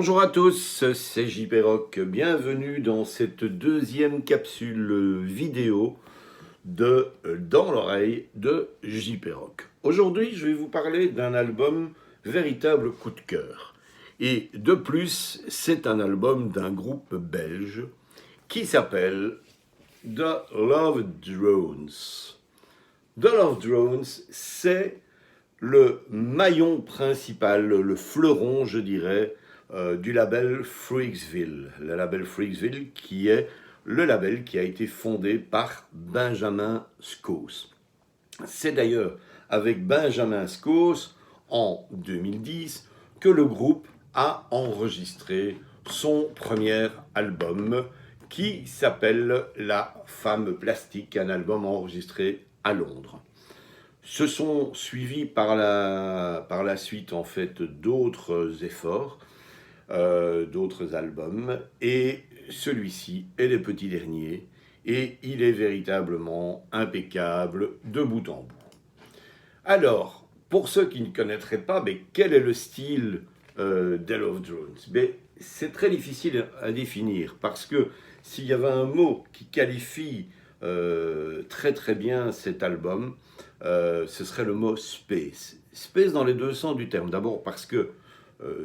Bonjour à tous, c'est JP Rock. Bienvenue dans cette deuxième capsule vidéo de Dans l'oreille de JP Rock. Aujourd'hui, je vais vous parler d'un album véritable coup de cœur. Et de plus, c'est un album d'un groupe belge qui s'appelle The Love Drones. The Love Drones, c'est le maillon principal, le fleuron, je dirais, du label Freaksville. Le label Freaksville qui est le label qui a été fondé par Benjamin Skos. C'est d'ailleurs avec Benjamin Skos, en 2010, que le groupe a enregistré son premier album qui s'appelle La Femme Plastique, un album enregistré à Londres. Se sont suivis par la suite en fait d'autres efforts, d'autres albums, et celui-ci est le petit dernier, et il est véritablement impeccable de bout en bout. Alors, pour ceux qui ne connaîtraient pas, quel est le style des Love Drones? C'est très difficile à définir, parce que s'il y avait un mot qui qualifie très très bien cet album, ce serait le mot space. Space dans les deux sens du terme. D'abord parce que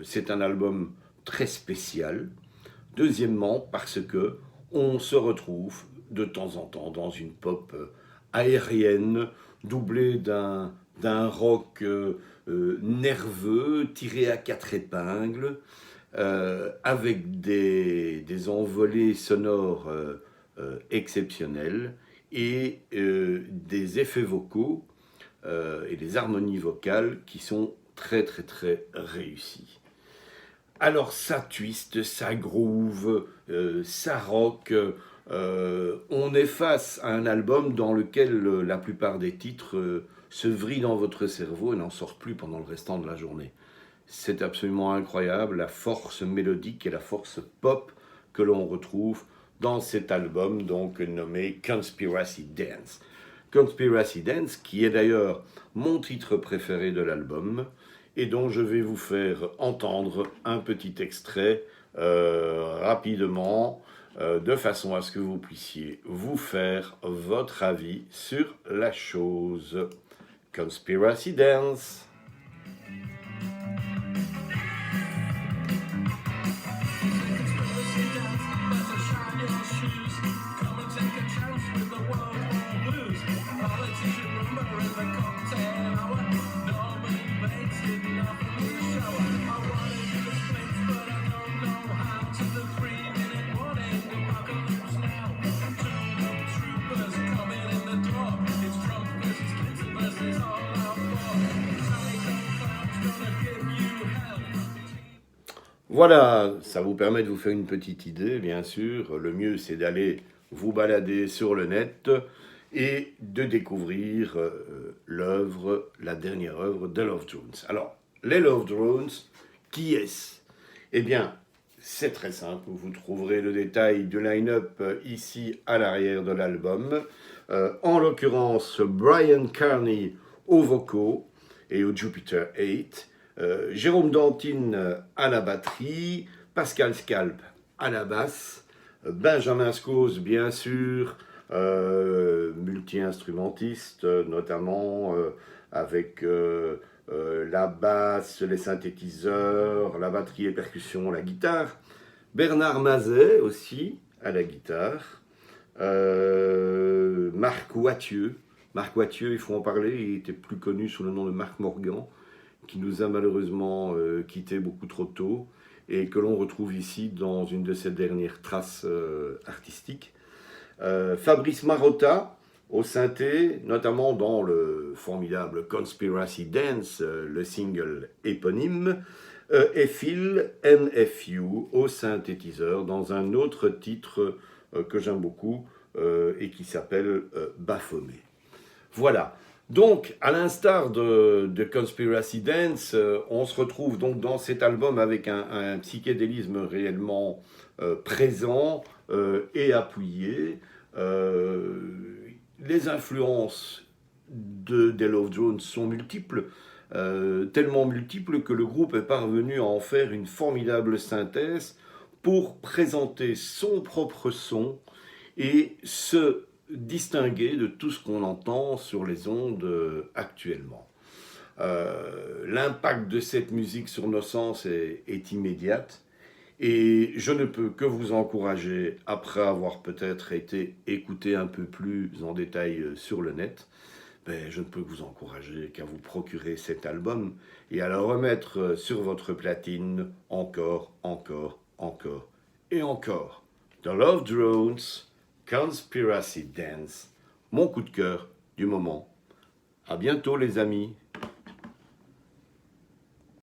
c'est un album très spécial. Deuxièmement parce que on se retrouve de temps en temps dans une pop aérienne, doublée d'un rock nerveux, tiré à quatre épingles, avec des envolées sonores exceptionnelles et des effets vocaux et des harmonies vocales qui sont très très très réussis. Alors ça twist, ça groove, ça rock, on est face à un album dans lequel la plupart des titres se vrillent dans votre cerveau et n'en sortent plus pendant le restant de la journée. C'est absolument incroyable, la force mélodique et la force pop que l'on retrouve dans cet album donc nommé Conspiracy Dance. Conspiracy Dance, qui est d'ailleurs mon titre préféré de l'album, et dont je vais vous faire entendre un petit extrait rapidement, de façon à ce que vous puissiez vous faire votre avis sur la chose. Conspiracy Dance. Voilà, ça vous permet de vous faire une petite idée, bien sûr. Le mieux, c'est d'aller vous balader sur le net et de découvrir l'œuvre, la dernière œuvre de Love Drones. Alors, les Love Drones, qui est-ce? Eh bien, c'est très simple. Vous trouverez le détail du line-up ici à l'arrière de l'album. En l'occurrence, Brian Kearney aux vocaux et au Jupiter 8. Jérôme Dantine à la batterie, Pascal Scalp à la basse, Benjamin Skos bien sûr, multi-instrumentiste notamment avec la basse, les synthétiseurs, la batterie et percussions, la guitare, Bernard Mazet aussi à la guitare, Marc Wathieu, il faut en parler, il était plus connu sous le nom de Marc Morgan, qui nous a malheureusement quittés beaucoup trop tôt et que l'on retrouve ici dans une de ses dernières traces artistiques. Fabrice Marotta au synthé, notamment dans le formidable Conspiracy Dance, le single éponyme, et Phil NFU au synthétiseur dans un autre titre que j'aime beaucoup et qui s'appelle Baphomet. Voilà. Donc, à l'instar de Conspiracy Dance, on se retrouve donc dans cet album avec un psychédélisme réellement présent et appuyé. Les influences des Love Drones sont multiples. tellement multiples que le groupe est parvenu à en faire une formidable synthèse pour présenter son propre son et se distinguer de tout ce qu'on entend sur les ondes actuellement. L'impact de cette musique sur nos sens est immédiate et je ne peux que vous encourager, après avoir peut-être été écouté un peu plus en détail sur le net, je ne peux que vous encourager qu'à vous procurer cet album et à le remettre sur votre platine encore, encore, encore et encore. The Love Drones, Conspiracy Dance, mon coup de cœur du moment. À bientôt les amis.